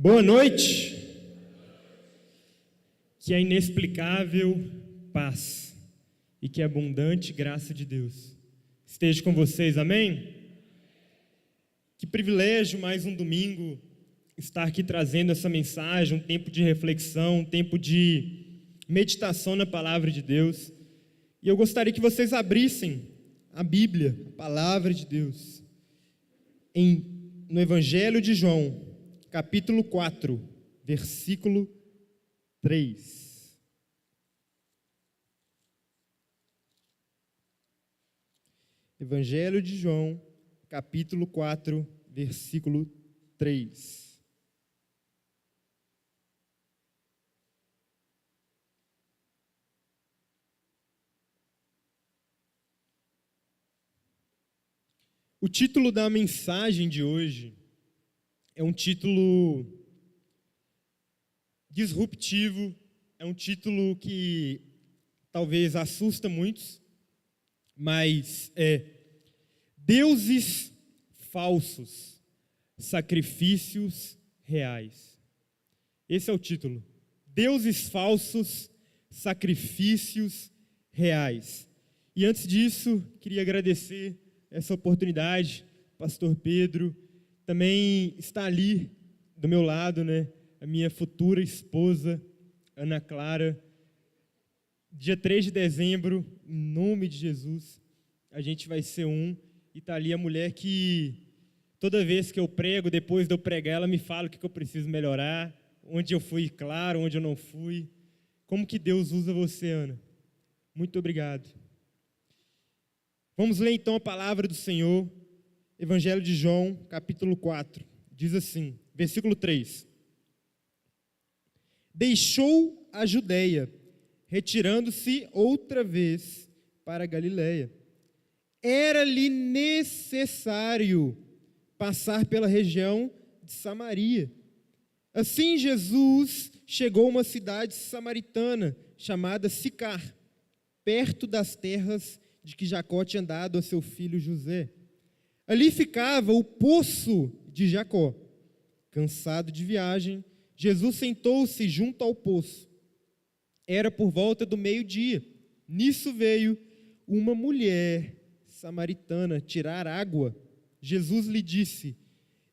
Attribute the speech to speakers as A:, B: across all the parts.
A: Boa noite. Que a inexplicável paz e que a abundante graça de Deus esteja com vocês, amém? Que privilégio, mais um domingo, estar aqui trazendo essa mensagem, um tempo de reflexão, um tempo de meditação na palavra de Deus. E eu gostaria que vocês abrissem a Bíblia, a palavra de Deus, no Evangelho de João, capítulo 4, versículo 3. Evangelho de João, capítulo 4, versículo 3. O título da mensagem de hoje é um título disruptivo, é um título que talvez assusta muitos, mas é Deuses Falsos, Sacrifícios Reais. Esse é o título. Deuses Falsos, Sacrifícios Reais. E antes disso, queria agradecer essa oportunidade, pastor Pedro, também está ali do meu lado, né, a minha futura esposa, Ana Clara. Dia 3 de dezembro, em nome de Jesus, a gente vai ser um, e está ali a mulher que, toda vez que eu prego, depois de eu pregar, ela me fala o que eu preciso melhorar, onde eu fui claro, onde eu não fui. Como que Deus usa você, Ana? Muito obrigado. Vamos ler então a palavra do Senhor, Evangelho de João, capítulo 4, diz assim, versículo 3. Deixou a Judeia, retirando-se outra vez para a Galileia. Era-lhe necessário passar pela região de Samaria. Assim Jesus chegou a uma cidade samaritana, chamada Sicar, perto das terras de que Jacó tinha dado a seu filho José. Ali ficava o poço de Jacó. Cansado de viagem, Jesus sentou-se junto ao poço. Era por volta do meio-dia. Nisso veio uma mulher samaritana tirar água. Jesus lhe disse: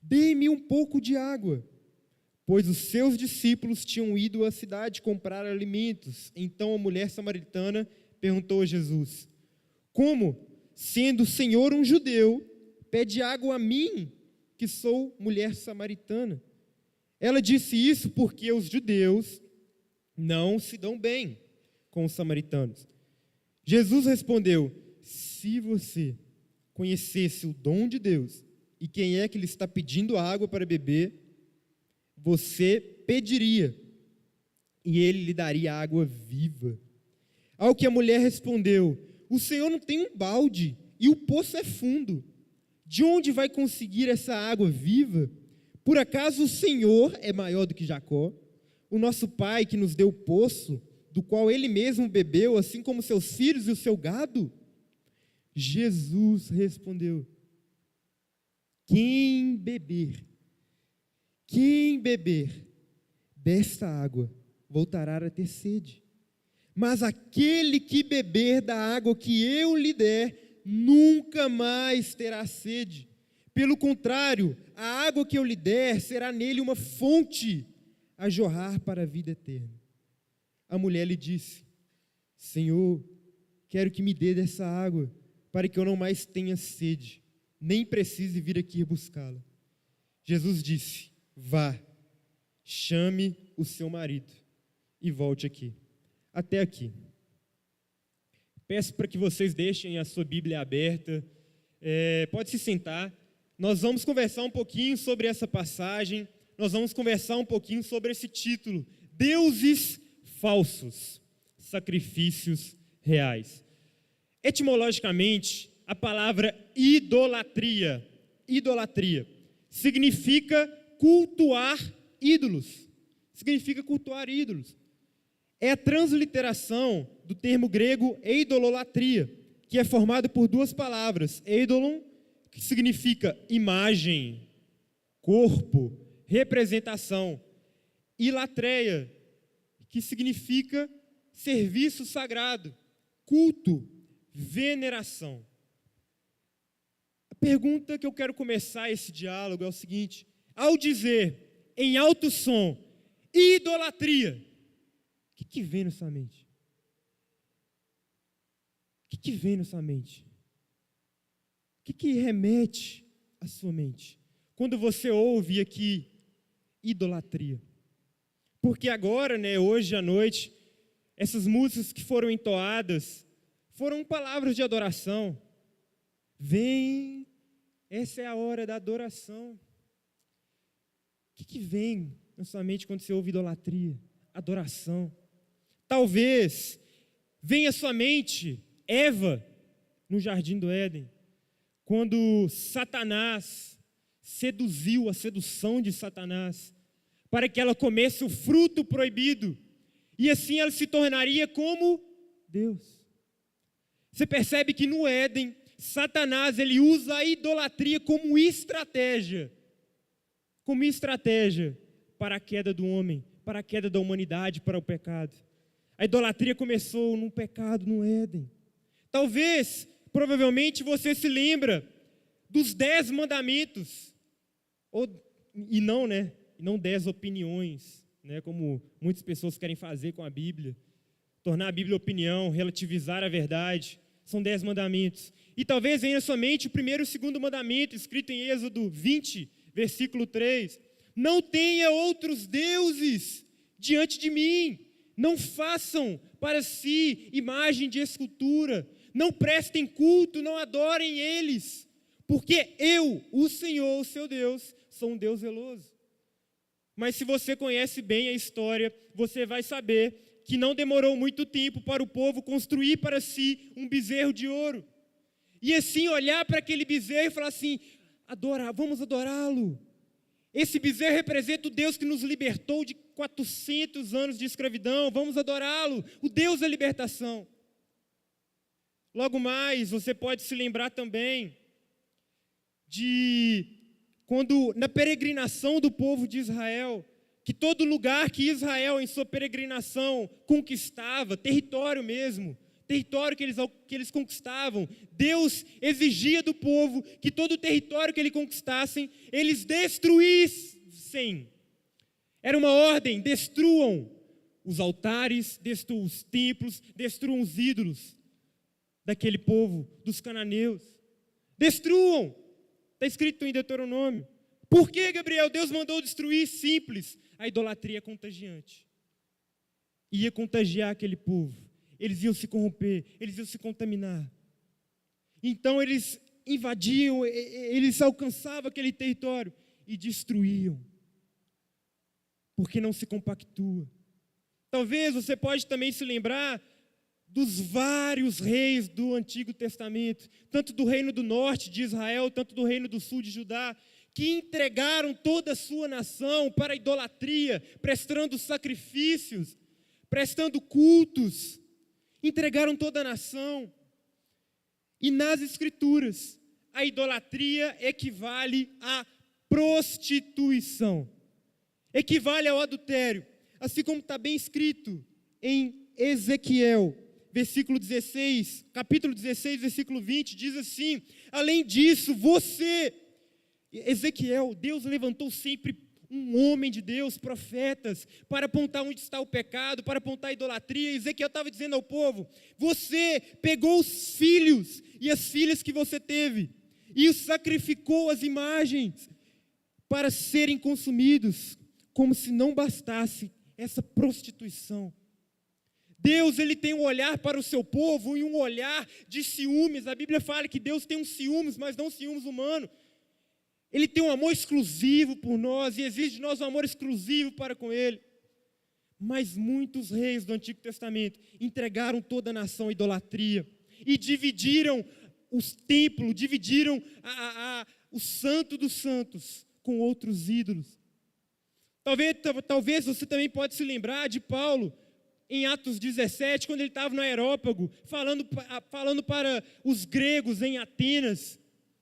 A: dê-me um pouco de água, pois os seus discípulos tinham ido à cidade comprar alimentos. Então a mulher samaritana perguntou a Jesus: como, sendo o Senhor um judeu, pede água a mim, que sou mulher samaritana? Ela disse isso porque os judeus não se dão bem com os samaritanos. Jesus respondeu: se você conhecesse o dom de Deus e quem é que lhe está pedindo água para beber, você pediria e ele lhe daria água viva. Ao que a mulher respondeu: o Senhor não tem um balde e o poço é fundo. De onde vai conseguir essa água viva? Por acaso o Senhor é maior do que Jacó, o nosso pai que nos deu o poço, do qual ele mesmo bebeu, assim como seus filhos e o seu gado? Jesus respondeu: quem beber desta água voltará a ter sede. Mas aquele que beber da água que eu lhe der, nunca mais terá sede. Pelo contrário, a água que eu lhe der será nele uma fonte a jorrar para a vida eterna. A mulher lhe disse: Senhor, quero que me dê dessa água, para que eu não mais tenha sede, nem precise vir aqui buscá-la. Jesus disse: vá, chame o seu marido e volte aqui. Até aqui. Peço para que vocês deixem a sua Bíblia aberta. Pode se sentar. Nós vamos conversar um pouquinho sobre essa passagem. Nós vamos conversar um pouquinho sobre esse título: Deuses Falsos, Sacrifícios Reais. Etimologicamente, a palavra idolatria significa cultuar ídolos. Significa cultuar ídolos. É a transliteração do termo grego eidololatria, que é formado por duas palavras: eidolon, que significa imagem, corpo, representação, e latreia, que significa serviço sagrado, culto, veneração. A pergunta que eu quero começar esse diálogo é o seguinte: ao dizer em alto som, idolatria, o que vem na sua mente? O que vem na sua mente? O que remete à sua mente quando você ouve aqui idolatria? Porque agora, hoje à noite, essas músicas que foram entoadas foram palavras de adoração. Vem, essa é a hora da adoração. O que vem na sua mente quando você ouve idolatria? Adoração. Talvez venha à sua mente Eva no jardim do Éden, quando Satanás seduziu, a sedução de Satanás, para que ela comesse o fruto proibido, e assim ela se tornaria como Deus. Você percebe que no Éden, Satanás ele usa a idolatria como estratégia para a queda do homem, para a queda da humanidade, para o pecado. A idolatria começou num pecado no Éden. Talvez, provavelmente você se lembra dos 10 mandamentos, e não 10 opiniões, como muitas pessoas querem fazer com a Bíblia, tornar a Bíblia opinião, relativizar a verdade. São 10 mandamentos. E talvez venha somente o primeiro e o segundo mandamento, escrito em Êxodo 20, versículo 3. Não tenha outros deuses diante de mim. Não façam para si imagem de escultura. Não prestem culto, não adorem eles. Porque eu, o Senhor, o seu Deus, sou um Deus zeloso. Mas se você conhece bem a história, você vai saber que não demorou muito tempo para o povo construir para si um bezerro de ouro. E assim olhar para aquele bezerro e falar assim: vamos adorá-lo. Esse bezerro representa o Deus que nos libertou de 400 anos de escravidão. Vamos adorá-lo, o Deus da libertação. Logo mais, você pode se lembrar também de quando, na peregrinação do povo de Israel, que todo lugar que Israel, em sua peregrinação, conquistava, território mesmo, território que eles conquistavam, Deus exigia do povo que todo o território que eles conquistassem, eles destruíssem. Era uma ordem: destruam os altares, destruam os templos, destruam os ídolos daquele povo, dos cananeus. Destruam. Está escrito em Deuteronômio. Por que, Gabriel? Deus mandou destruir? Simples. A idolatria é contagiante. Ia contagiar aquele povo. Eles iam se corromper, eles iam se contaminar. Então eles invadiam, eles alcançavam aquele território e destruíam. Porque não se compactua. Talvez você pode também se lembrar dos vários reis do Antigo Testamento, tanto do reino do norte de Israel, tanto do reino do sul de Judá, que entregaram toda a sua nação para a idolatria, prestando sacrifícios, prestando cultos, entregaram toda a nação. E nas Escrituras, a idolatria equivale à prostituição, equivale ao adultério, assim como está bem escrito em Ezequiel, capítulo 16, versículo 20, diz assim: além disso, Ezequiel, Deus levantou sempre um homem de Deus, profetas, para apontar onde está o pecado, para apontar a idolatria. Ezequiel estava dizendo ao povo: você pegou os filhos e as filhas que você teve e os sacrificou às imagens para serem consumidos, como se não bastasse essa prostituição. Deus, ele tem um olhar para o seu povo e um olhar de ciúmes. A Bíblia fala que Deus tem um ciúmes, mas não um ciúmes humano. Ele tem um amor exclusivo por nós e exige de nós um amor exclusivo para com Ele. Mas muitos reis do Antigo Testamento entregaram toda a nação à idolatria e dividiram os templos, dividiram o santo dos santos com outros ídolos. Talvez você também pode se lembrar de Paulo, em Atos 17, quando ele estava no Areópago, falando para os gregos em Atenas,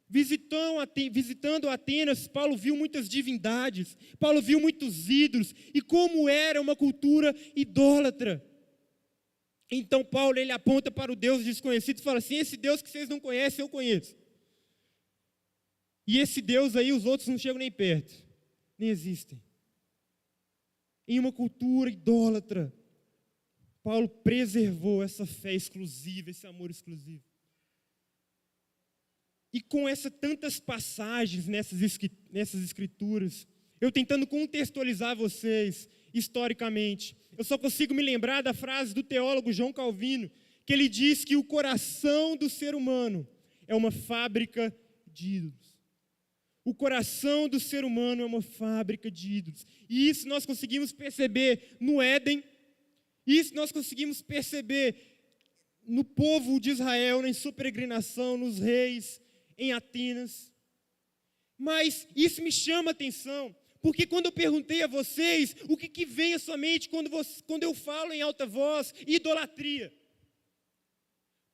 A: Visitando Atenas, Paulo viu muitas divindades, Paulo viu muitos ídolos, e como era uma cultura idólatra. Então Paulo, ele aponta para o Deus desconhecido e fala assim: esse Deus que vocês não conhecem, eu conheço. E esse Deus aí, os outros não chegam nem perto, nem existem. Em uma cultura idólatra, Paulo preservou essa fé exclusiva, esse amor exclusivo. E com tantas passagens nessas escrituras, eu tentando contextualizar vocês historicamente, eu só consigo me lembrar da frase do teólogo João Calvino, que ele diz que o coração do ser humano é uma fábrica de ídolos. O coração do ser humano é uma fábrica de ídolos. E isso nós conseguimos perceber no Éden, isso nós conseguimos perceber no povo de Israel, em sua peregrinação, nos reis, em Atenas. Mas isso me chama a atenção, porque quando eu perguntei a vocês o que vem à sua mente quando eu falo em alta voz, idolatria.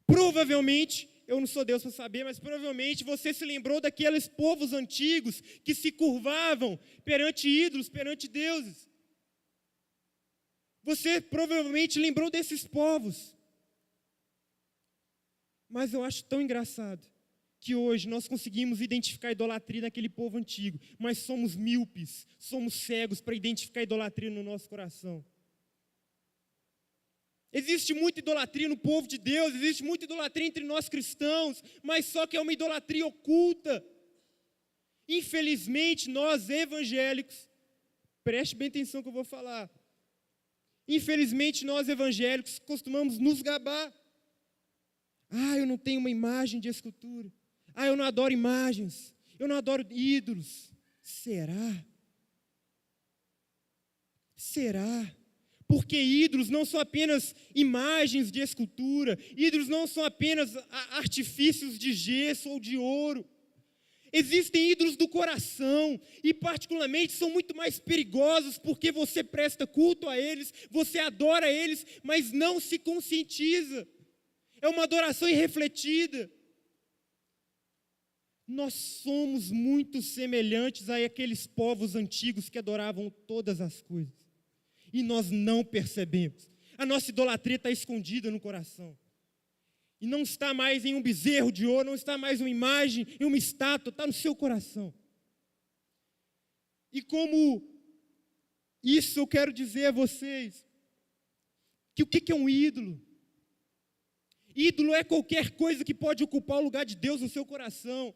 A: Provavelmente, eu não sou Deus para saber, mas provavelmente você se lembrou daqueles povos antigos que se curvavam perante ídolos, perante deuses. Você provavelmente lembrou desses povos. Mas eu acho tão engraçado que hoje nós conseguimos identificar a idolatria naquele povo antigo, mas somos míopes, somos cegos para identificar a idolatria no nosso coração. Existe muita idolatria no povo de Deus, existe muita idolatria entre nós cristãos, mas só que é uma idolatria oculta. Infelizmente, nós evangélicos, preste bem atenção no que eu vou falar, infelizmente nós evangélicos costumamos nos gabar. Eu não tenho uma imagem de escultura. Eu não adoro imagens, eu não adoro ídolos. Será? Será? Porque ídolos não são apenas imagens de escultura, ídolos não são apenas artifícios de gesso ou de ouro. Existem ídolos do coração, e particularmente são muito mais perigosos, porque você presta culto a eles, você adora eles, mas não se conscientiza. É uma adoração irrefletida. Nós somos muito semelhantes àqueles povos antigos que adoravam todas as coisas. E nós não percebemos. A nossa idolatria está escondida no coração. E não está mais em um bezerro de ouro, não está mais em uma imagem, em uma estátua, está no seu coração. E como isso eu quero dizer a vocês, que o que é um ídolo? Ídolo é qualquer coisa que pode ocupar o lugar de Deus no seu coração.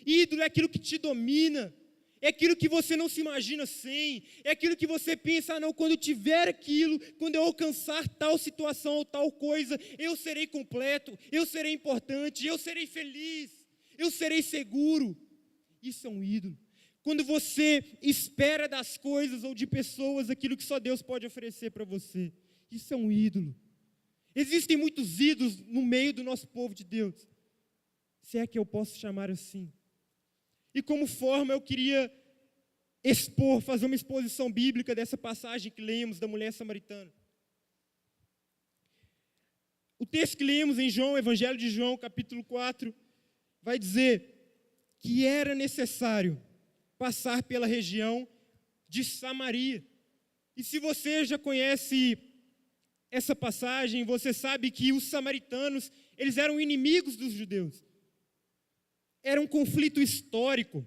A: Ídolo é aquilo que te domina, é aquilo que você não se imagina sem, é aquilo que você pensa, quando eu tiver aquilo, quando eu alcançar tal situação ou tal coisa, eu serei completo, eu serei importante, eu serei feliz, eu serei seguro. Isso é um ídolo. Quando você espera das coisas ou de pessoas aquilo que só Deus pode oferecer para você, isso é um ídolo. Existem muitos ídolos no meio do nosso povo de Deus, se é que eu posso chamar assim. E como forma eu queria fazer uma exposição bíblica dessa passagem que lemos da mulher samaritana. O texto que lemos em João, Evangelho de João, capítulo 4, vai dizer que era necessário passar pela região de Samaria. E se você já conhece essa passagem, você sabe que os samaritanos, eles eram inimigos dos judeus. Era um conflito histórico,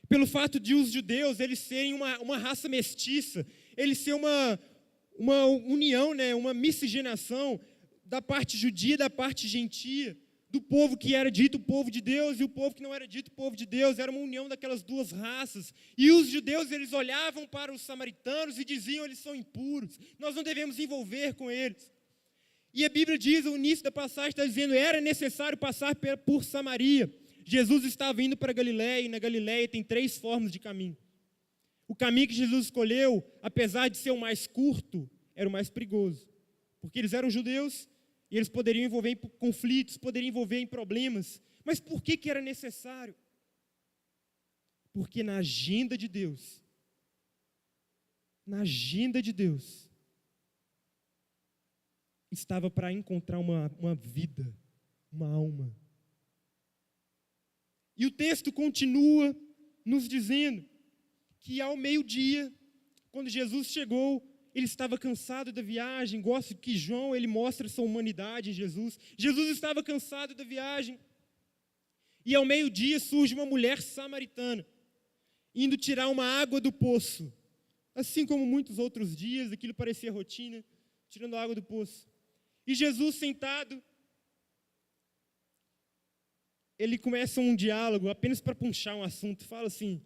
A: pelo fato de os judeus eles serem uma raça mestiça, eles serem uma união, uma miscigenação da parte judia e da parte gentia, do povo que era dito povo de Deus e o povo que não era dito povo de Deus, era uma união daquelas duas raças. E os judeus eles olhavam para os samaritanos e diziam: eles são impuros, nós não devemos envolver com eles. E a Bíblia diz, o início da passagem está dizendo, era necessário passar por Samaria. Jesus estava indo para Galiléia, e na Galiléia tem 3 formas de caminho. O caminho que Jesus escolheu, apesar de ser o mais curto, era o mais perigoso. Porque eles eram judeus, e eles poderiam envolver em conflitos, poderiam envolver em problemas. Mas por que era necessário? Porque na agenda de Deus, estava para encontrar uma vida, uma alma. E o texto continua nos dizendo que ao meio-dia, quando Jesus chegou, ele estava cansado da viagem. Gosto que João ele mostra essa humanidade em Jesus. Jesus estava cansado da viagem. E ao meio-dia surge uma mulher samaritana, indo tirar uma água do poço. Assim como muitos outros dias, aquilo parecia rotina, tirando a água do poço. E Jesus sentado, ele começa um diálogo apenas para puxar um assunto. Fala assim: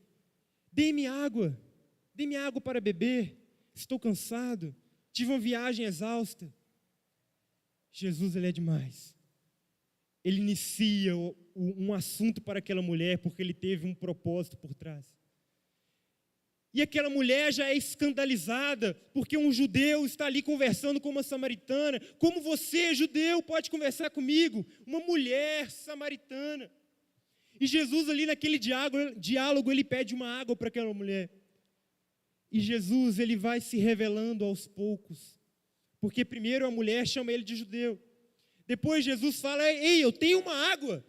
A: dê-me água para beber, estou cansado, tive uma viagem exausta. Jesus, ele é demais. Ele inicia um assunto para aquela mulher, porque ele teve um propósito por trás. E aquela mulher já é escandalizada, porque um judeu está ali conversando com uma samaritana. Como você, judeu, pode conversar comigo? Uma mulher samaritana. E Jesus ali naquele diálogo, ele pede uma água para aquela mulher. E Jesus, ele vai se revelando aos poucos. Porque primeiro a mulher chama ele de judeu. Depois Jesus fala: ei, eu tenho uma água,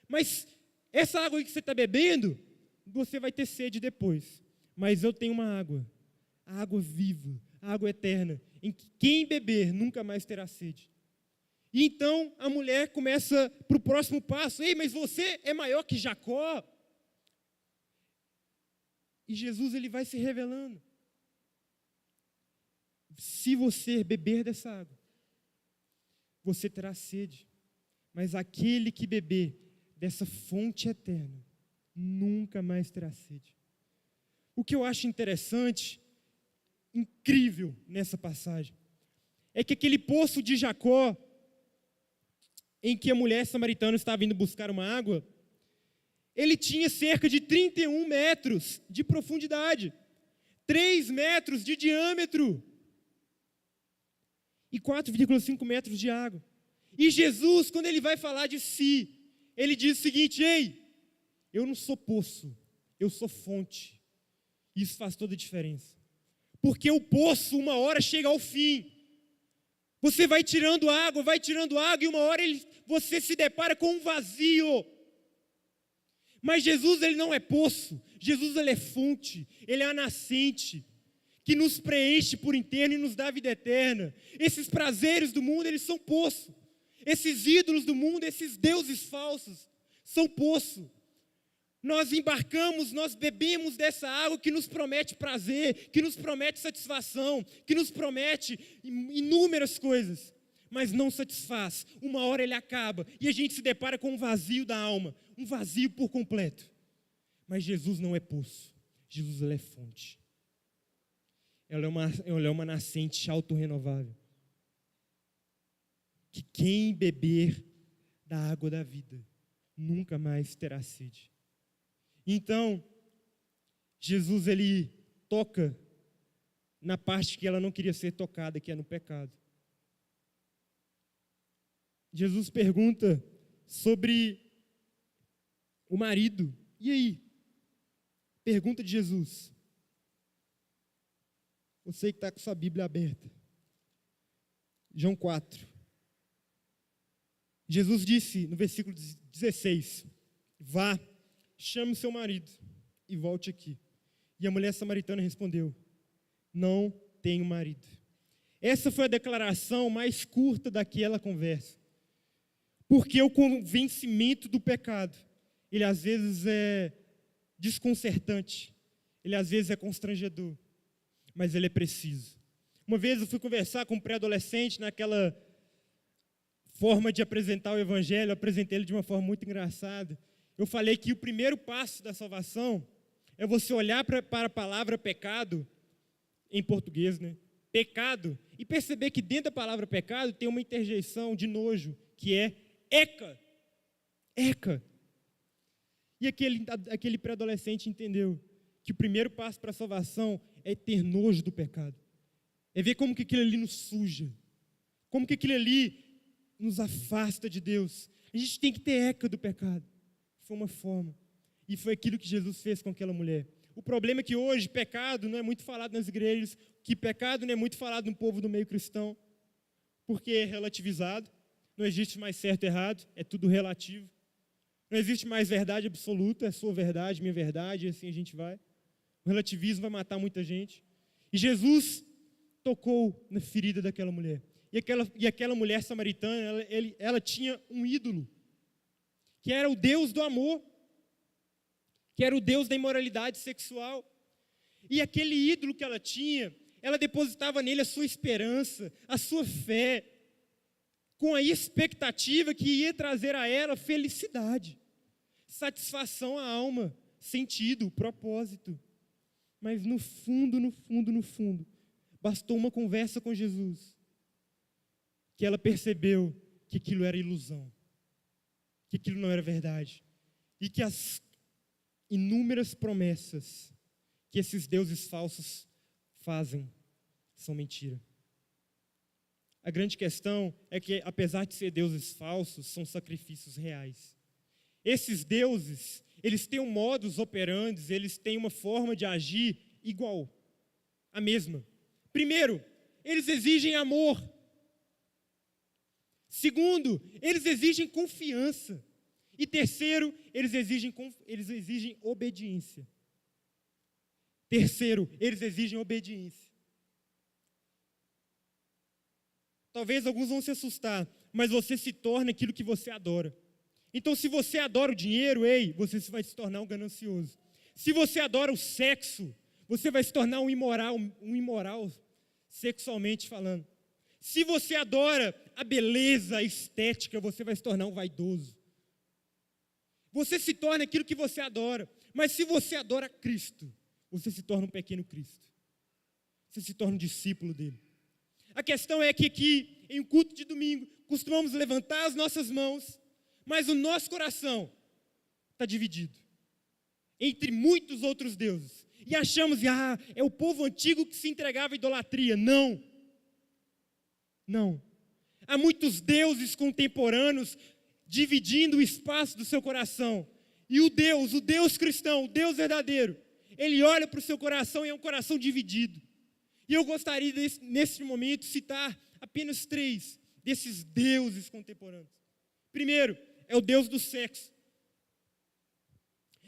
A: mas essa água que você está bebendo, você vai ter sede depois. Mas eu tenho uma água, a água viva, a água eterna, em que quem beber nunca mais terá sede. E então a mulher começa para o próximo passo: ei, mas você é maior que Jacó? E Jesus, ele vai se revelando. Se você beber dessa água, você terá sede, mas aquele que beber dessa fonte eterna, nunca mais terá sede. O que eu acho interessante, incrível nessa passagem, é que aquele poço de Jacó, em que a mulher samaritana estava indo buscar uma água, ele tinha cerca de 31 metros de profundidade, 3 metros de diâmetro, e 4,5 metros de água. E Jesus, quando ele vai falar de si, ele diz o seguinte: ei, eu não sou poço, eu sou fonte. Isso faz toda a diferença. Porque o poço, uma hora chega ao fim. Você vai tirando água, e uma hora você se depara com um vazio. Mas Jesus, ele não é poço. Jesus, ele é fonte, ele é a nascente, que nos preenche por inteiro e nos dá vida eterna. Esses prazeres do mundo, eles são poço. Esses ídolos do mundo, esses deuses falsos, são poço. Nós embarcamos, nós bebemos dessa água que nos promete prazer, que nos promete satisfação, que nos promete inúmeras coisas, mas não satisfaz. Uma hora ele acaba e a gente se depara com um vazio da alma, um vazio por completo. Mas Jesus não é poço, Jesus, ele é fonte. Ela é uma nascente autorrenovável. Que quem beber da água da vida nunca mais terá sede. Então, Jesus, ele toca na parte que ela não queria ser tocada, que é no pecado. Jesus pergunta sobre o marido. E aí? Pergunta de Jesus. Você que está com sua Bíblia aberta. João 4. Jesus disse no versículo 16: vá, chame o seu marido e volte aqui. E a mulher samaritana respondeu: não tenho marido. Essa foi a declaração mais curta daquela conversa. Porque o convencimento do pecado, ele às vezes é desconcertante, ele às vezes é constrangedor, mas ele é preciso. Uma vez eu fui conversar com um pré-adolescente naquela forma de apresentar o evangelho, eu apresentei ele de uma forma muito engraçada. Eu falei que o primeiro passo da salvação é você olhar para a palavra pecado, em português, né? Pecado, e perceber que dentro da palavra pecado tem uma interjeição de nojo, que é eca. Eca. E aquele pré-adolescente entendeu que o primeiro passo para a salvação é ter nojo do pecado. É ver como que aquilo ali nos suja. Como que aquilo ali nos afasta de Deus. A gente tem que ter eca do pecado. Foi uma forma. E foi aquilo que Jesus fez com aquela mulher. O problema é que hoje pecado não é muito falado nas igrejas, que pecado não é muito falado no povo do meio cristão, porque é relativizado, não existe mais certo e errado, é tudo relativo. Não existe mais verdade absoluta, é sua verdade, minha verdade, e assim a gente vai. O relativismo vai matar muita gente. E Jesus tocou na ferida daquela mulher. E aquela mulher samaritana, ela tinha um ídolo, que era o Deus do amor, que era o Deus da imoralidade sexual. E aquele ídolo que ela tinha, ela depositava nele a sua esperança, a sua fé, com a expectativa que ia trazer a ela felicidade, satisfação à alma, sentido, propósito. Mas no fundo, bastou uma conversa com Jesus, que ela percebeu que aquilo era ilusão, que aquilo não era verdade, e que as inúmeras promessas que esses deuses falsos fazem são mentira. A grande questão é que, apesar de ser deuses falsos, são sacrifícios reais. Esses deuses, eles têm um modus operandi, eles têm uma forma de agir igual, a mesma. Primeiro, eles exigem amor. Segundo, eles exigem confiança. E terceiro, eles exigem obediência. Terceiro, eles exigem obediência. Talvez alguns vão se assustar, mas você se torna aquilo que você adora. Então, se você adora o dinheiro, você vai se tornar um ganancioso. Se você adora o sexo, você vai se tornar um imoral sexualmente falando. Se você adora a beleza, a estética, você vai se tornar um vaidoso. Você se torna aquilo que você adora. Mas se você adora Cristo, você se torna um pequeno Cristo. Você se torna um discípulo dele. A questão é que aqui, em um culto de domingo, costumamos levantar as nossas mãos, mas o nosso coração está dividido entre muitos outros deuses. E achamos, é o povo antigo que se entregava à idolatria. Não. Não. Há muitos deuses contemporâneos dividindo o espaço do seu coração. E o Deus cristão, o Deus verdadeiro, ele olha para o seu coração e é um coração dividido. E eu gostaria, nesse momento, citar apenas 3 desses deuses contemporâneos. Primeiro, é o Deus do sexo.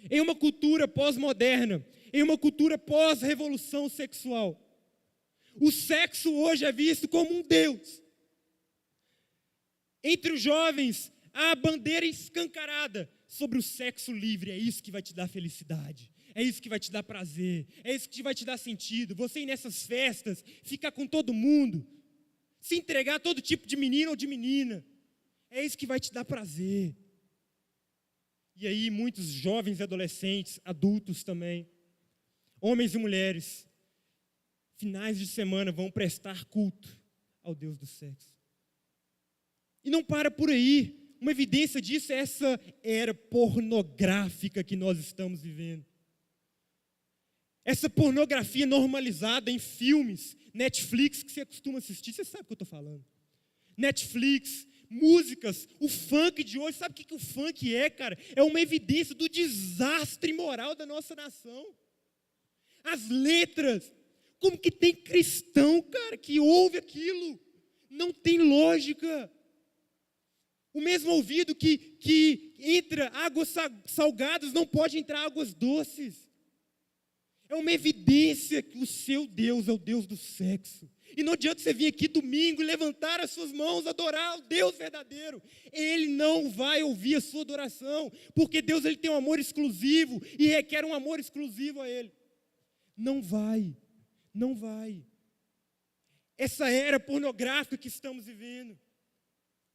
A: Em uma cultura pós-moderna, em uma cultura pós-revolução sexual, o sexo hoje é visto como um Deus. Entre os jovens, há a bandeira escancarada sobre o sexo livre. É isso que vai te dar felicidade. É isso que vai te dar prazer. É isso que vai te dar sentido. Você ir nessas festas, ficar com todo mundo, se entregar a todo tipo de menino ou de menina. É isso que vai te dar prazer. E aí muitos jovens e adolescentes, adultos também, homens e mulheres, finais de semana vão prestar culto ao Deus do sexo. E não para por aí. Uma evidência disso é essa era pornográfica que nós estamos vivendo. Essa pornografia normalizada em filmes, Netflix, que você costuma assistir, você sabe o que eu estou falando. Netflix, músicas, o funk de hoje, sabe o que o funk é, cara? É uma evidência do desastre moral da nossa nação. As letras, como que tem cristão, cara, que ouve aquilo? Não tem lógica. O mesmo ouvido que entra águas salgadas não pode entrar águas doces. É uma evidência que o seu Deus é o Deus do sexo. E não adianta você vir aqui domingo e levantar as suas mãos, adorar o Deus verdadeiro. Ele não vai ouvir a sua adoração, porque Deus ele tem um amor exclusivo e requer um amor exclusivo a Ele. Não vai. Essa era pornográfica que estamos vivendo.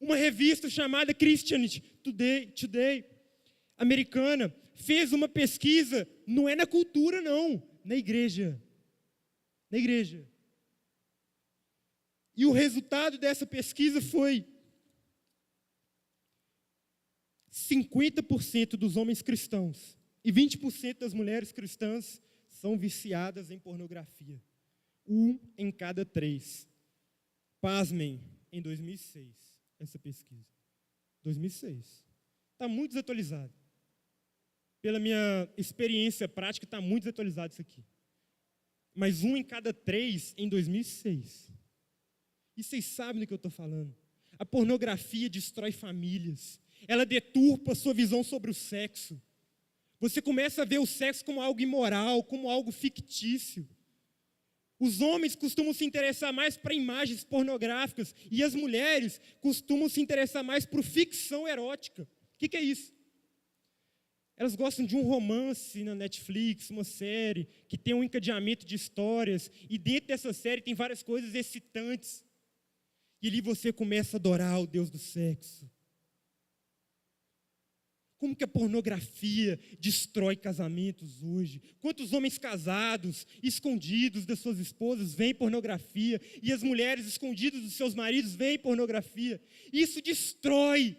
A: Uma revista chamada Christianity Today, americana, fez uma pesquisa, não é na cultura não, na igreja. E o resultado dessa pesquisa foi 50% dos homens cristãos e 20% das mulheres cristãs são viciadas em pornografia. 1 em cada 3. Pasmem, em 2006, essa pesquisa. 2006. Está muito desatualizado. Pela minha experiência prática, está muito desatualizado isso aqui. Mas 1 em cada 3 em 2006. E vocês sabem do que eu estou falando. A pornografia destrói famílias. Ela deturpa a sua visão sobre o sexo. Você começa a ver o sexo como algo imoral, como algo fictício. Os homens costumam se interessar mais para imagens pornográficas e as mulheres costumam se interessar mais por ficção erótica. O que é isso? Elas gostam de um romance na Netflix, uma série que tem um encadeamento de histórias e dentro dessa série tem várias coisas excitantes. E ali você começa a adorar o Deus do sexo. Como que a pornografia destrói casamentos hoje? Quantos homens casados, escondidos das suas esposas, veem pornografia, e as mulheres escondidas dos seus maridos veem pornografia? Isso destrói.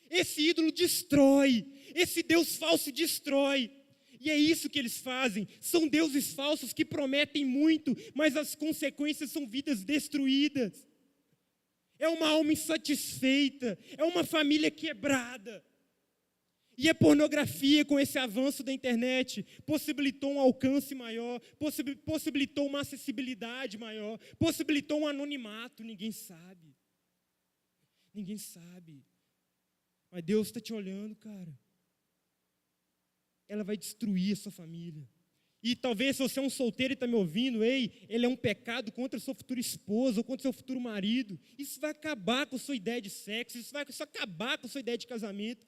A: Esse ídolo destrói. Esse Deus falso destrói. E é isso que eles fazem. São deuses falsos que prometem muito, mas as consequências são vidas destruídas. É uma alma insatisfeita, é uma família quebrada. E a pornografia, com esse avanço da internet, possibilitou um alcance maior, possibilitou uma acessibilidade maior, possibilitou um anonimato. Ninguém sabe. Ninguém sabe. Mas Deus está te olhando, cara. Ela vai destruir a sua família. E talvez se você é um solteiro e está me ouvindo, ele é um pecado contra a sua futura esposa ou contra o seu futuro marido. Isso vai acabar com a sua ideia de sexo, isso vai acabar com a sua ideia de casamento,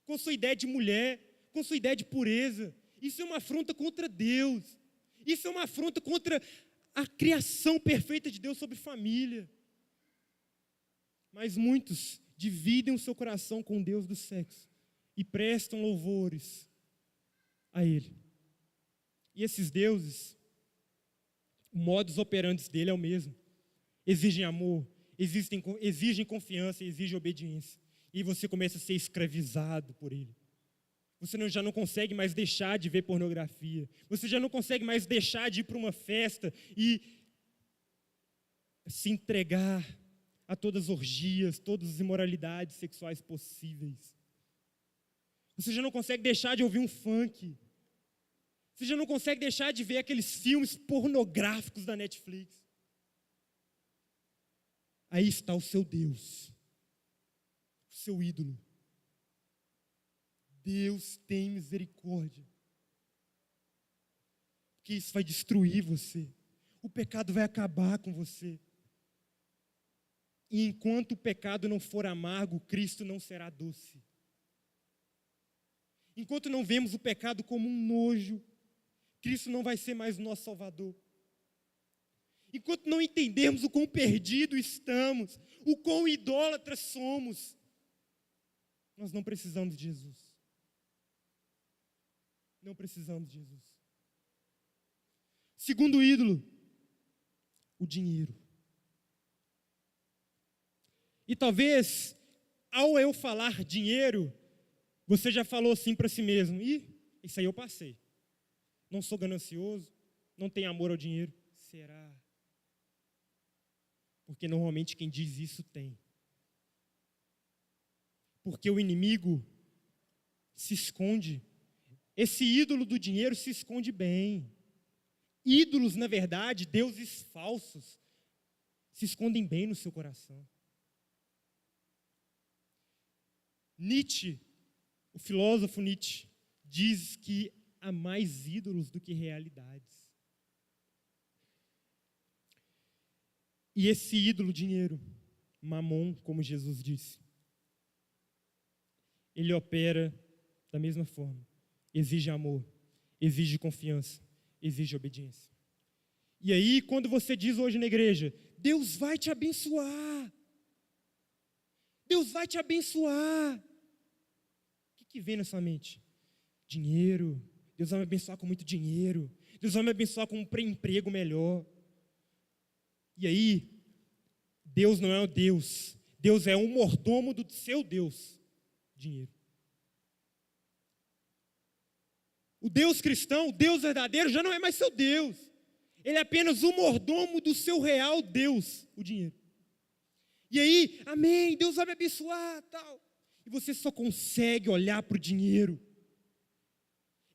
A: com a sua ideia de mulher, com a sua ideia de pureza. Isso é uma afronta contra Deus. Isso é uma afronta contra a criação perfeita de Deus sobre família. Mas muitos dividem o seu coração com o Deus do sexo e prestam louvores a Ele. E esses deuses, o modus operandi dele é o mesmo. Exigem amor, exigem confiança, exigem obediência. E você começa a ser escravizado por ele. Você já não consegue mais deixar de ver pornografia. Você já não consegue mais deixar de ir para uma festa e se entregar a todas as orgias, todas as imoralidades sexuais possíveis. Você já não consegue deixar de ouvir um funk. Você já não consegue deixar de ver aqueles filmes pornográficos da Netflix. Aí está o seu Deus, o seu ídolo. Deus tem misericórdia. Porque isso vai destruir você. O pecado vai acabar com você. E enquanto o pecado não for amargo, Cristo não será doce. Enquanto não vemos o pecado como um nojo, Cristo não vai ser mais o nosso Salvador. Enquanto não entendermos o quão perdido estamos, o quão idólatras somos, nós não precisamos de Jesus. Não precisamos de Jesus. Segundo ídolo, o dinheiro. E talvez, ao eu falar dinheiro, você já falou assim para si mesmo: isso aí eu passei. Não sou ganancioso, não tenho amor ao dinheiro. Será? Porque normalmente quem diz isso tem. Porque o inimigo se esconde. Esse ídolo do dinheiro se esconde bem. Ídolos, na verdade, deuses falsos, se escondem bem no seu coração. Nietzsche, o filósofo Nietzsche, diz que há mais ídolos do que realidades. E esse ídolo, dinheiro, Mamon, como Jesus disse, ele opera da mesma forma. Exige amor, exige confiança, exige obediência. E aí, quando você diz hoje na igreja, Deus vai te abençoar. Deus vai te abençoar. O que vem na sua mente? Dinheiro. Deus vai me abençoar com muito dinheiro. Deus vai me abençoar com um emprego melhor. E aí, Deus não é o Deus. Deus é um mordomo do seu Deus. Dinheiro. O Deus cristão, o Deus verdadeiro, já não é mais seu Deus. Ele é apenas o mordomo do seu real Deus, o dinheiro. E aí, amém, Deus vai me abençoar, tal. E você só consegue olhar para o dinheiro.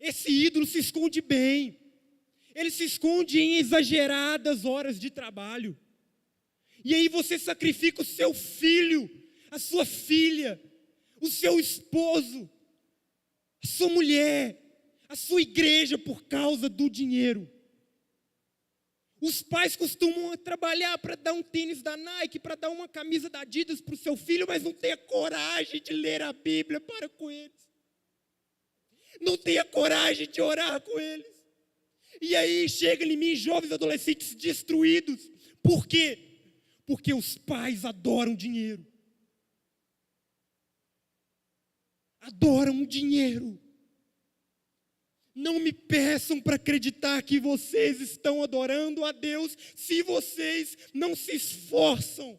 A: Esse ídolo se esconde bem. Ele se esconde em exageradas horas de trabalho. E aí você sacrifica o seu filho, a sua filha, o seu esposo, a sua mulher, a sua igreja por causa do dinheiro. Os pais costumam trabalhar para dar um tênis da Nike, para dar uma camisa da Adidas para o seu filho, mas não tem a coragem de ler a Bíblia para com eles. Não tem a coragem de orar com eles. E aí chega em mim jovens adolescentes destruídos. Por quê? Porque os pais adoram dinheiro. Adoram o dinheiro. Não me peçam para acreditar que vocês estão adorando a Deus se vocês não se esforçam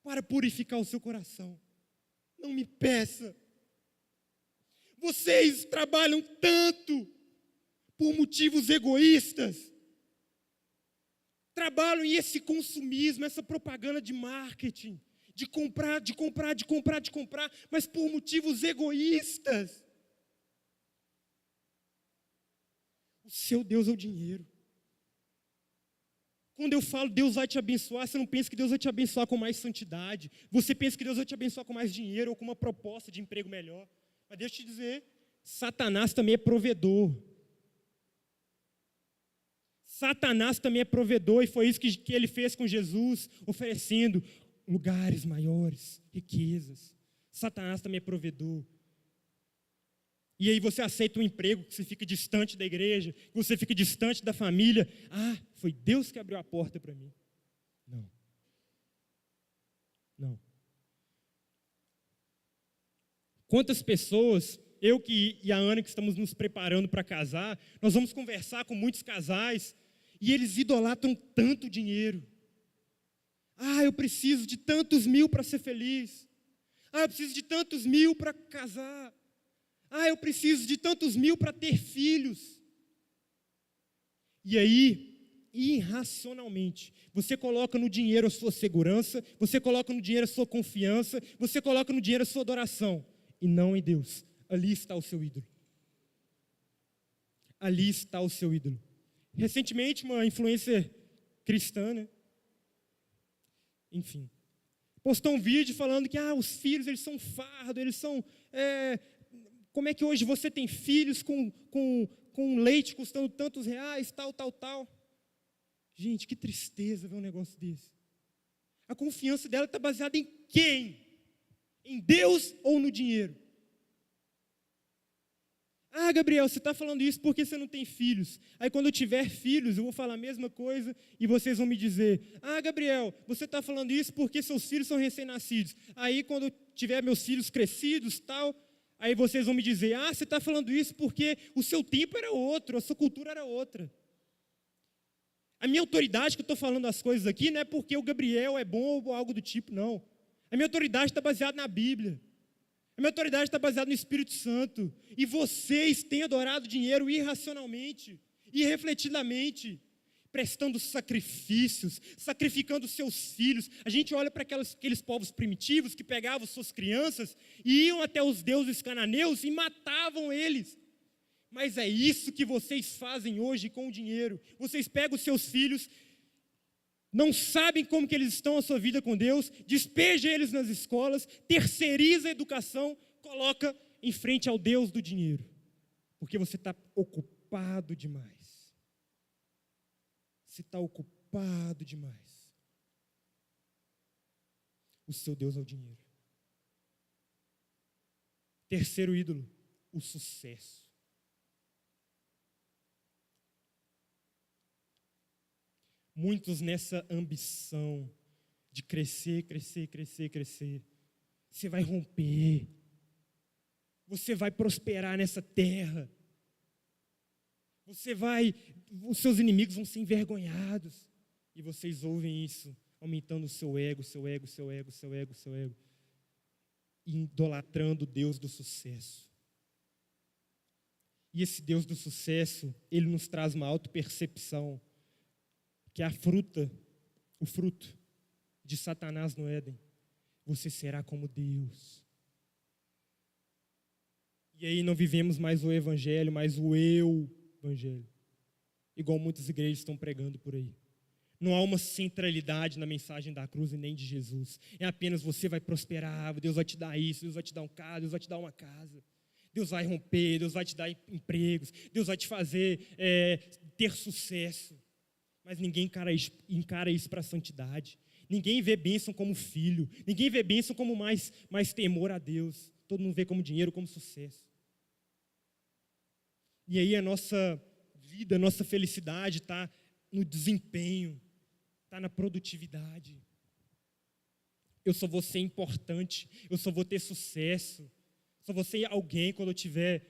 A: para purificar o seu coração. Não me peça. Vocês trabalham tanto por motivos egoístas. Trabalham em esse consumismo, essa propaganda de marketing, de comprar, mas por motivos egoístas. O seu Deus é o dinheiro. Quando eu falo Deus vai te abençoar, você não pensa que Deus vai te abençoar com mais santidade. Você pensa que Deus vai te abençoar com mais dinheiro ou com uma proposta de emprego melhor. Mas deixa eu te dizer, Satanás também é provedor. Satanás também é provedor, e foi isso que ele fez com Jesus, oferecendo lugares maiores, riquezas. Satanás também é provedor. E aí você aceita um emprego que você fica distante da igreja, que você fica distante da família. Ah, foi Deus que abriu a porta para mim. Não. Não. Quantas pessoas, eu e a Ana que estamos nos preparando para casar, nós vamos conversar com muitos casais e eles idolatram tanto dinheiro. Ah, eu preciso de tantos mil para ser feliz. Ah, eu preciso de tantos mil para casar. Ah, eu preciso de tantos mil para ter filhos. E aí, irracionalmente, você coloca no dinheiro a sua segurança, você coloca no dinheiro a sua confiança, você coloca no dinheiro a sua adoração, e não em Deus. Ali está o seu ídolo. Ali está o seu ídolo. Recentemente, uma influencer cristã, né? Enfim, postou um vídeo falando que os filhos, eles são fardo, eles são... como é que hoje você tem filhos com leite custando tantos reais, tal. Gente, que tristeza ver um negócio desse. A confiança dela está baseada em quem? Em Deus ou no dinheiro? Ah, Gabriel, você está falando isso porque você não tem filhos. Aí quando eu tiver filhos, eu vou falar a mesma coisa e vocês vão me dizer: ah, Gabriel, você está falando isso porque seus filhos são recém-nascidos. Aí quando eu tiver meus filhos crescidos, tal... Aí vocês vão me dizer: ah, você está falando isso porque o seu tempo era outro, a sua cultura era outra. A minha autoridade que eu estou falando as coisas aqui não é porque o Gabriel é bom ou algo do tipo, não. A minha autoridade está baseada na Bíblia. A minha autoridade está baseada no Espírito Santo. E vocês têm adorado dinheiro irracionalmente, irrefletidamente, prestando sacrifícios, sacrificando seus filhos. A gente olha para aqueles povos primitivos que pegavam suas crianças e iam até os deuses cananeus e matavam eles. Mas é isso que vocês fazem hoje com o dinheiro. Vocês pegam os seus filhos, não sabem como que eles estão a sua vida com Deus, despeja eles nas escolas, terceiriza a educação, coloca em frente ao Deus do dinheiro. Porque você está ocupado demais. Você está ocupado demais. O seu Deus é o dinheiro. Terceiro ídolo, o sucesso. Muitos nessa ambição de crescer. Você vai romper. Você vai prosperar nessa terra. Os seus inimigos vão ser envergonhados. E vocês ouvem isso, aumentando o seu ego, e idolatrando o Deus do sucesso. E esse Deus do sucesso, ele nos traz uma autopercepção, que é o fruto de Satanás no Éden. Você será como Deus. E aí não vivemos mais o evangelho, mas o eu evangelho. Igual muitas igrejas estão pregando por aí. Não há uma centralidade na mensagem da cruz e nem de Jesus. É apenas você vai prosperar, Deus vai te dar isso, Deus vai te dar um carro, Deus vai te dar uma casa. Deus vai romper, Deus vai te dar empregos, Deus vai te fazer ter sucesso. Mas ninguém encara isso para a santidade. Ninguém vê bênção como filho. Ninguém vê bênção como mais temor a Deus. Todo mundo vê como dinheiro, como sucesso. E aí a nossa vida, a nossa felicidade está no desempenho, está na produtividade. Eu só vou ser importante, eu só vou ter sucesso, só vou ser alguém quando eu estiver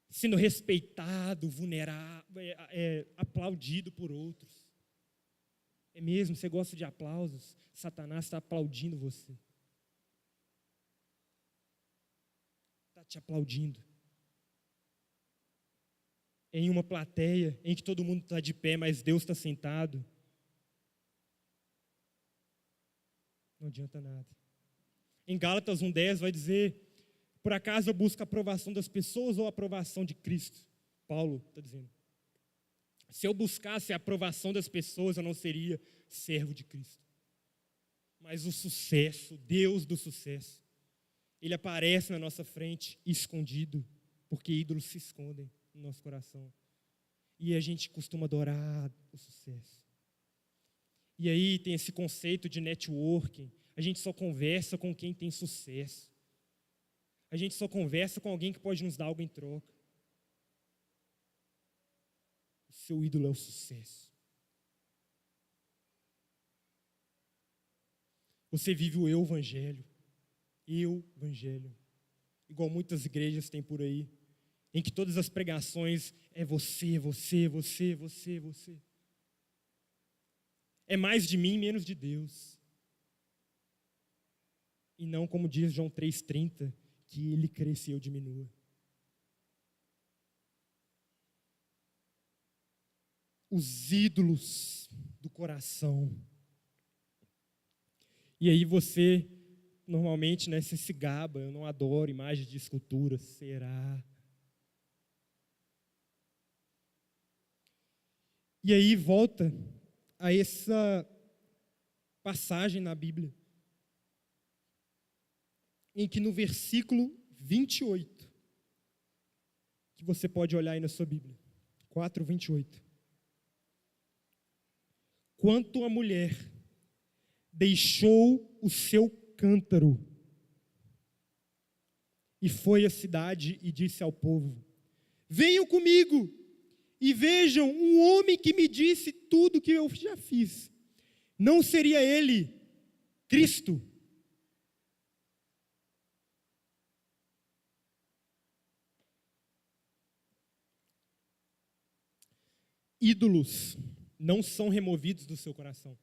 A: sendo respeitado, vulnerado, aplaudido por outros. É mesmo, você gosta de aplausos? Satanás está aplaudindo você. Está te aplaudindo. Em uma plateia em que todo mundo está de pé, mas Deus está sentado. Não adianta nada. Em Gálatas 1:10 vai dizer: por acaso eu busco a aprovação das pessoas ou a aprovação de Cristo? Paulo está dizendo. Se eu buscasse a aprovação das pessoas, eu não seria servo de Cristo. Mas o sucesso, Deus do sucesso, Ele aparece na nossa frente escondido, porque ídolos se escondem no nosso coração. E a gente costuma adorar o sucesso. E aí tem esse conceito de networking. A gente só conversa com quem tem sucesso. A gente só conversa com alguém que pode nos dar algo em troca. O seu ídolo é o sucesso. Você vive o eu-evangelho. Eu-evangelho. Igual muitas igrejas têm por aí, em que todas as pregações é você, você, você, você, você. É mais de mim, menos de Deus. E não como diz João 3,30, que Ele cresça e eu diminua. Os ídolos do coração. E aí você, normalmente, né, você se gaba: eu não adoro imagens de escultura. Será? E aí volta a essa passagem na Bíblia, em que no versículo 28, que você pode olhar aí na sua Bíblia, 4:28. Quanto a mulher deixou o seu cântaro e foi à cidade e disse ao povo: venham comigo e vejam um homem que me disse tudo que eu já fiz. Não seria ele Cristo? Ídolos não são removidos do seu coração.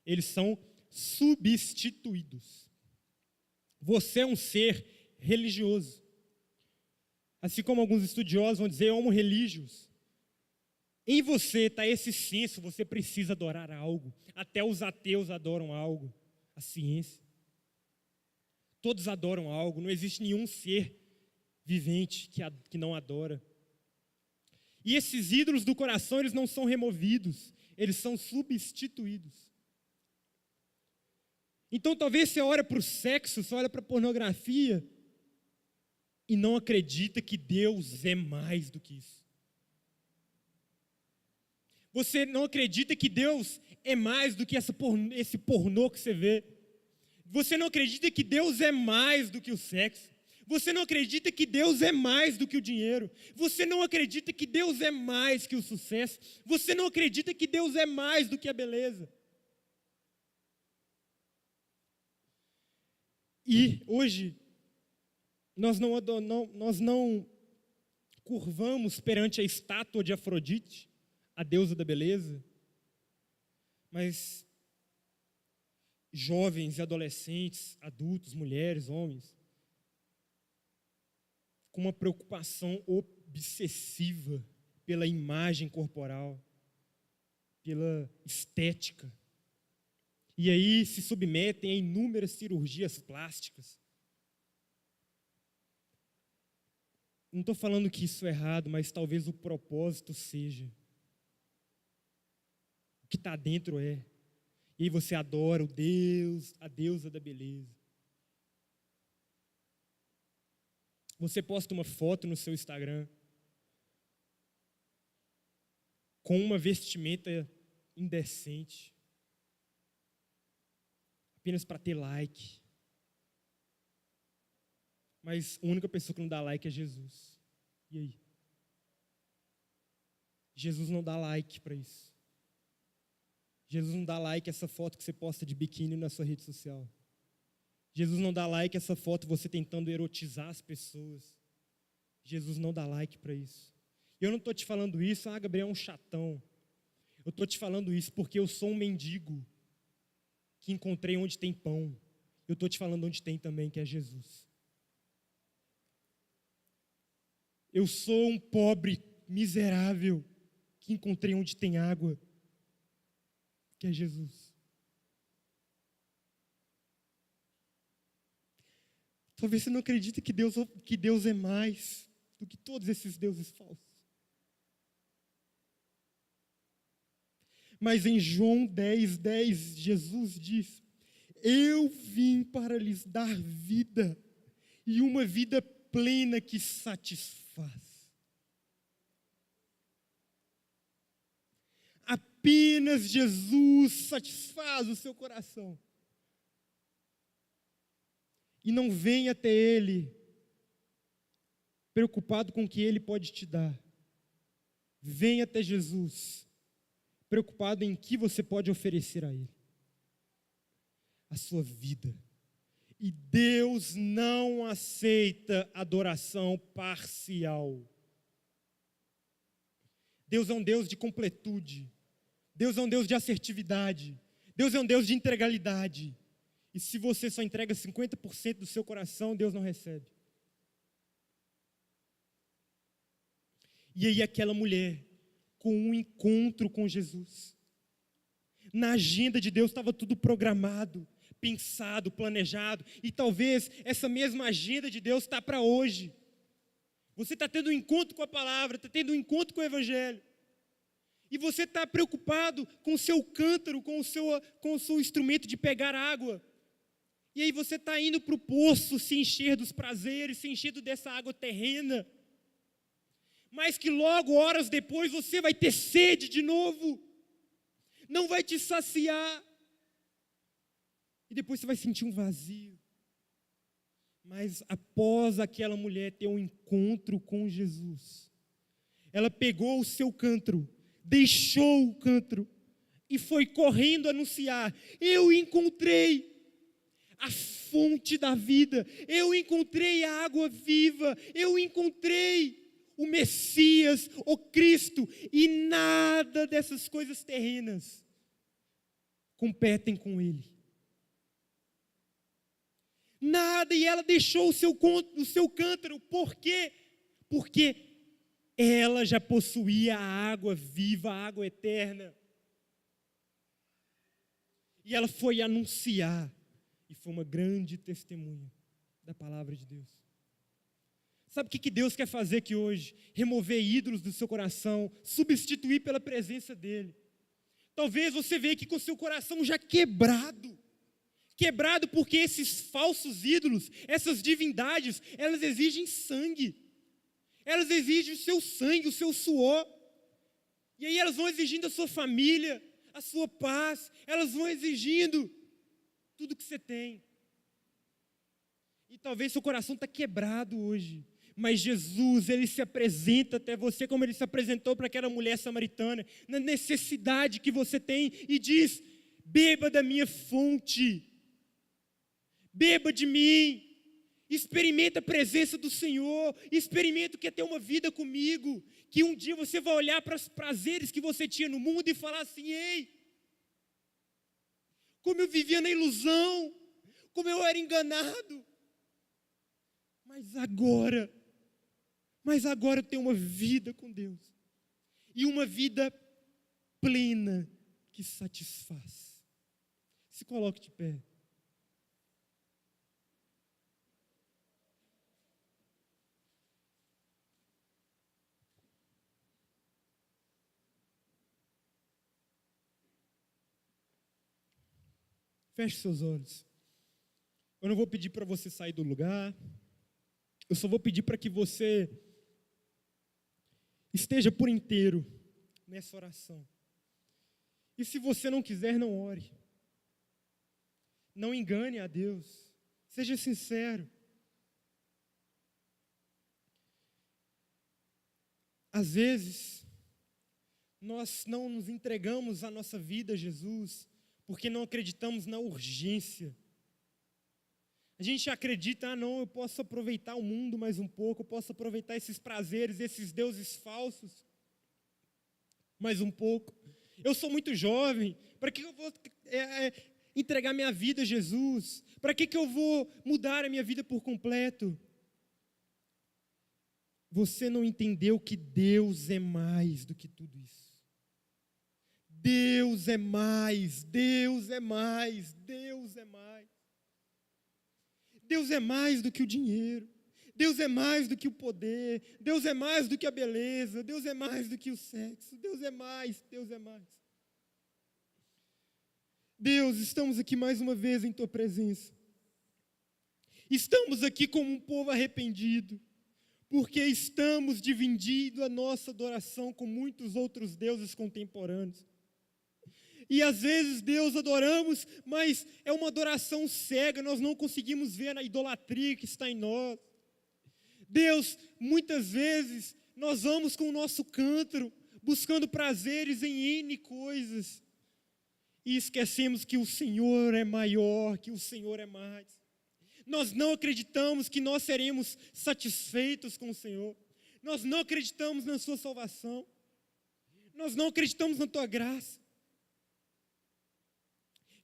A: Eles são substituídos. Você é um ser religioso. Assim como alguns estudiosos vão dizer, homo religiosos. Em você está esse senso, você precisa adorar algo. Até os ateus adoram algo. A ciência. Todos adoram algo. Não existe nenhum ser vivente que não adora. E esses ídolos do coração, eles não são removidos. Eles são substituídos. Então talvez você olha para o sexo, você olha para a pornografia e não acredita que Deus é mais do que isso. Você não acredita que Deus é mais do que esse pornô que você vê. Você não acredita que Deus é mais do que o sexo. Você não acredita que Deus é mais do que o dinheiro. Você não acredita que Deus é mais que o sucesso. Você não acredita que Deus é mais do que a beleza. E hoje, nós não curvamos perante a estátua de Afrodite, a deusa da beleza, mas jovens e adolescentes, adultos, mulheres, homens, com uma preocupação obsessiva pela imagem corporal, pela estética. E aí se submetem a inúmeras cirurgias plásticas. Não estou falando que isso é errado, mas talvez o propósito seja. O que está dentro é. E aí você adora o Deus, a deusa da beleza. Você posta uma foto no seu Instagram com uma vestimenta indecente, apenas para ter like. Mas a única pessoa que não dá like é Jesus. E aí? Jesus não dá like para isso. Jesus não dá like a essa foto que você posta de biquíni na sua rede social. Jesus não dá like a essa foto você tentando erotizar as pessoas. Jesus não dá like para isso. Eu não estou te falando isso, Gabriel é um chatão. Eu estou te falando isso porque eu sou um mendigo que encontrei onde tem pão. Eu estou te falando onde tem também, que é Jesus. Eu sou um pobre miserável que encontrei onde tem água, que é Jesus. Talvez você não acredite que Deus é mais do que todos esses deuses falsos. Mas em João 10:10, Jesus diz: eu vim para lhes dar vida, e uma vida plena que satisfaz. Apenas Jesus satisfaz o seu coração. E não venha até Ele preocupado com o que Ele pode te dar. Venha até Jesus preocupado em que você pode oferecer a Ele. A sua vida. E Deus não aceita adoração parcial. Deus é um Deus de completude. Deus é um Deus de assertividade. Deus é um Deus de integralidade. E se você só entrega 50% do seu coração, Deus não recebe. E aí aquela mulher, com um encontro com Jesus. Na agenda de Deus estava tudo programado, pensado, planejado. E talvez essa mesma agenda de Deus está para hoje. Você está tendo um encontro com a palavra, está tendo um encontro com o Evangelho. E você está preocupado com o seu cântaro, com o seu instrumento de pegar água. E aí você está indo para o poço se encher dos prazeres, se encher dessa água terrena. Mas que logo, horas depois, você vai ter sede de novo. Não vai te saciar. E depois você vai sentir um vazio. Mas após aquela mulher ter um encontro com Jesus, ela pegou o seu cântaro, deixou o cântaro e foi correndo anunciar: eu encontrei a fonte da vida, eu encontrei a água viva, eu encontrei o Messias, o Cristo, e nada dessas coisas terrenas competem com Ele. Nada, e ela deixou o seu cântaro, por quê? Porque ela já possuía a água viva, a água eterna. E ela foi anunciar, e foi uma grande testemunha da palavra de Deus. Sabe o que Deus quer fazer aqui hoje? Remover ídolos do seu coração, substituir pela presença dEle. Talvez você veja aqui com o seu coração já quebrado. Quebrado porque esses falsos ídolos, essas divindades, elas exigem sangue. Elas exigem o seu sangue, o seu suor. E aí elas vão exigindo a sua família, a sua paz. Elas vão exigindo tudo que você tem. E talvez seu coração está quebrado hoje. Mas Jesus, Ele se apresenta até você como Ele se apresentou para aquela mulher samaritana, na necessidade que você tem, e diz: beba da minha fonte, beba de mim, experimenta a presença do Senhor, experimenta o que é ter uma vida comigo, que um dia você vai olhar para os prazeres que você tinha no mundo e falar assim: ei, como eu vivia na ilusão, como eu era enganado, mas agora eu tenho uma vida com Deus, e uma vida plena que satisfaz. Se coloque de pé. Feche seus olhos. Eu não vou pedir para você sair do lugar. Eu só vou pedir para que você esteja por inteiro nessa oração. E se você não quiser, não ore. Não engane a Deus. Seja sincero. Às vezes, nós não nos entregamos a nossa vida a Jesus porque não acreditamos na urgência. A gente acredita, não, eu posso aproveitar o mundo mais um pouco, eu posso aproveitar esses prazeres, esses deuses falsos mais um pouco. Eu sou muito jovem, para que eu vou entregar minha vida a Jesus? Para que eu vou mudar a minha vida por completo? Você não entendeu que Deus é mais do que tudo isso. Deus é mais, Deus é mais, Deus é mais. Deus é mais do que o dinheiro, Deus é mais do que o poder, Deus é mais do que a beleza, Deus é mais do que o sexo, Deus é mais, Deus é mais. Deus, estamos aqui mais uma vez em Tua presença. Estamos aqui como um povo arrependido, porque estamos dividindo a nossa adoração com muitos outros deuses contemporâneos. E às vezes, Deus, adoramos, mas é uma adoração cega, nós não conseguimos ver a idolatria que está em nós. Deus, muitas vezes, nós vamos com o nosso cântaro, buscando prazeres em N coisas, e esquecemos que o Senhor é maior, que o Senhor é mais. Nós não acreditamos que nós seremos satisfeitos com o Senhor. Nós não acreditamos na sua salvação. Nós não acreditamos na tua graça.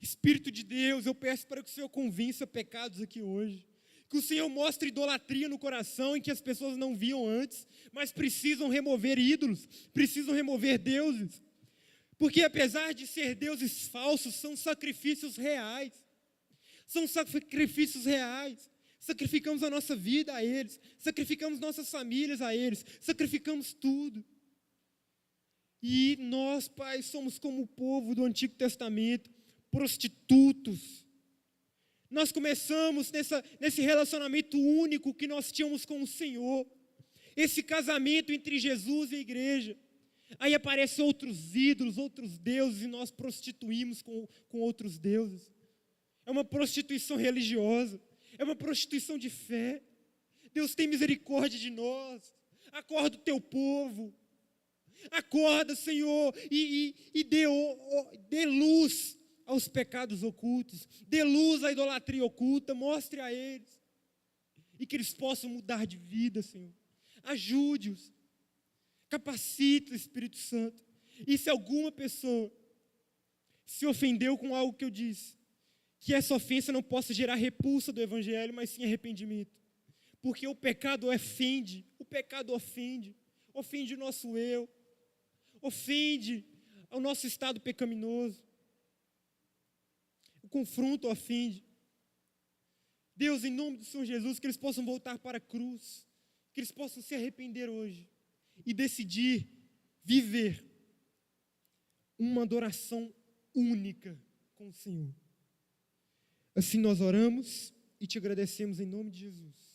A: Espírito de Deus, eu peço para que o Senhor convença pecados aqui hoje. Que o Senhor mostre idolatria no coração em que as pessoas não viam antes, mas precisam remover ídolos, precisam remover deuses. Porque apesar de ser deuses falsos, são sacrifícios reais. São sacrifícios reais. Sacrificamos a nossa vida a eles, sacrificamos nossas famílias a eles, sacrificamos tudo. E nós, Pai, somos como o povo do Antigo Testamento, prostitutos. Nós começamos nesse relacionamento único que nós tínhamos com o Senhor, esse casamento entre Jesus e a igreja. Aí aparecem outros ídolos, outros deuses, e nós prostituímos com outros deuses. É uma prostituição religiosa, é uma prostituição de fé. Deus tem misericórdia de nós. Acorda o teu povo. Acorda, Senhor, e dê luz aos pecados ocultos. Dê luz à idolatria oculta. Mostre a eles. E que eles possam mudar de vida, Senhor. Ajude-os. Capacita o Espírito Santo. E se alguma pessoa se ofendeu com algo que eu disse, que essa ofensa não possa gerar repulsa do Evangelho, mas sim arrependimento. Porque o pecado ofende, ofende o nosso eu, ofende o nosso estado pecaminoso. O confronto ofende. Deus, em nome do Senhor Jesus, que eles possam voltar para a cruz, que eles possam se arrepender hoje e decidir viver uma adoração única com o Senhor. Assim nós oramos e te agradecemos em nome de Jesus.